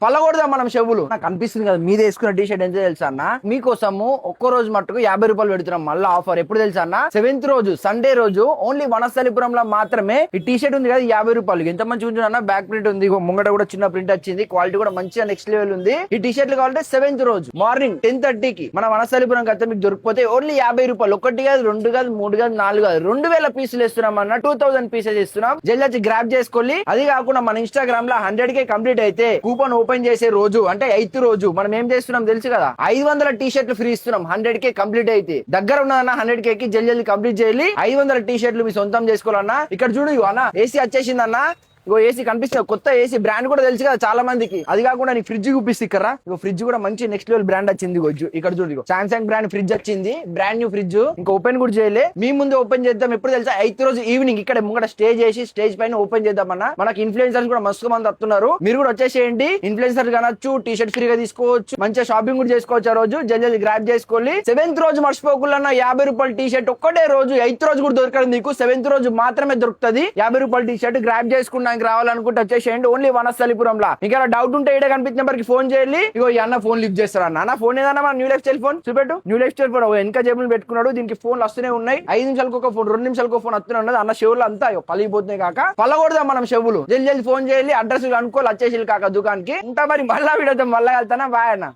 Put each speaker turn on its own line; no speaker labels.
పల్లకూడదా మనం చెవులు. నాకు అనిపిస్తుంది కదా మీద వేసుకున్న టీ షర్ట్ ఎంత తెలుసా అన్న, మీకోసము ఒక్క రోజు మట్టుకు 50 రూపాయలు పెడుతున్నాం మళ్ళీ ఆఫర్. ఎప్పుడు తెలుసా అన్న, 7th రోజు సండే రోజు ఓన్లీ వనస్థలిపురంలో మాత్రమే ఈ టీ షర్ట్ ఉంది కదా 50 రూపాయలు. ఎంత మంచిగా ఉంటుంది, బ్యాక్ ప్రింట్ ఉంది, ముంగట కూడా చిన్న ప్రింట్ వచ్చింది, క్వాలిటీ కూడా మంచిగా నెక్స్ట్ లెవెల్ ఉంది. ఈ టీ షర్ట్లు కావాలంటే 7th రోజు మార్నింగ్ 10:30కి మన వనస్థలిపురం కథ మీకు దొరికిపోతే ఓన్లీ 50 రూపాయలు. ఒకటి కాదు, 2 కాదు, 3 కాదు, 4 కాదు, 2000 పీసులు ఇస్తున్నాం అన్న. 2000 పీసెస్ ఇస్తున్నాం. జల్ది వచ్చి గ్రాప్ చేసుకోవాలి. అది కాకుండా మన ఇన్స్టాగ్రామ్ లో 100K కంప్లీట్ అయితే కూపన్ ఓపెన్ చేసే రోజు అంటే 8th రోజు మనం ఏం చేస్తున్నాం తెలుసు కదా, 500 టీ షర్ట్లు ఫ్రీ ఇస్తున్నాం. 100K కంప్లీట్ అయితే దగ్గర ఉన్నదన్న 100K కి జల్ది కంప్లీట్ చేయాలి. 500 టీ షర్ట్లు మీ సొంతం చేసుకోవాలన్నా. ఇక్కడ చూడు అన్న, ఏసీ వచ్చేసింది అన్న. ఇగో ఏసీ కనిపిస్తుంది, కొత్త ఏసీ బ్రాండ్ కూడా తెలుసు కదా చాలా మందికి. అది కాకుండా నీకు ఫ్రిడ్జ్ చూపిస్తే ఇక్కడ ఇగో ఫ్రిడ్జ్ కూడా మంచి నెక్స్ట్ లెవెల్ బ్రాండ్ వచ్చింది. ఇక్కడ చూడు సామ్సంగ్ బ్రాండ్ ఫ్రిడ్జ్ వచ్చింది, బ్రాండ్ న్యూ ఫ్రిడ్జ్. ఇంకా ఓపెన్ కూడా చేయలే, మీ ముందు ఓపెన్ చేద్దాం. ఎప్పుడు తెలుసా, 8th రోజు ఈవినింగ్ ఇక్కడ ముంగట స్టే చేసి స్టేజ్ పైన ఓపెన్ చేద్దామన్నా. మనకి ఇన్ఫ్లుయెన్సర్స్ కూడా మస్తు మంది వస్తున్నారు, మీరు కూడా వచ్చేసేయండి. ఇన్ఫ్లుయెన్సర్ కనొచ్చు, టీ షర్ట్ ఫ్రీగా తీసుకోవచ్చు, మంచిగా షాపింగ్ కూడా చేసుకోవచ్చు. ఆ రోజు జల్దీ గ్రాప్ చేసుకోవాలి. 7th రోజు మర్చిపోకుండా 50 రూపాయల టీ షర్ట్ ఒక్కటే రోజు. 8th రోజు కూడా దొరకదు నీకు, 7th రోజు మాత్రమే దొరుకుతుంది. 50 రూపాయల టీ షర్ట్ గ్రాప్ చేసుకున్నాక రావాలనుకుంటే వచ్చేసేయండి ఓన్లీ వనస్థలిపురంలో. ఇంకా డౌట్ ఉంటే ఇక్కడ కనిపించిన నెంబర్ కి ఫోన్ చేయాలి. ఇగో ఈ అన్న ఫోన్ లిఫ్ట్ చేస్తారు అన్న. ఫోన్ ఏదన్నా మన న్యూ లైఫ్ స్టైల్ ఫోన్ చూపెట్టు. న్యూ లైఫ్ స్టైల్ ఫోన్ వెనక జేబులు పెట్టుకున్నాడు, దీనికి ఫోన్లు వస్తూనే ఉన్నాయి. 5 నిమిషాలకు ఒక ఫోన్, 2 నిమిషాలకు ఒక ఫోన్ వస్తూనే ఉన్నది అన్న. చెవులు అంతా పలిగిపోతున్నాయి కాక, పల్లకూడదా మనం చెవులు. జల్ది ఫోన్ చేయాలి, అడ్రస్ అనుకోవాలి, వచ్చేసి కాక దుకాణానికి. ఇంకా మరి మళ్ళా వీడియో మళ్ళా వెళ్తానా. బాయ్ అన్న.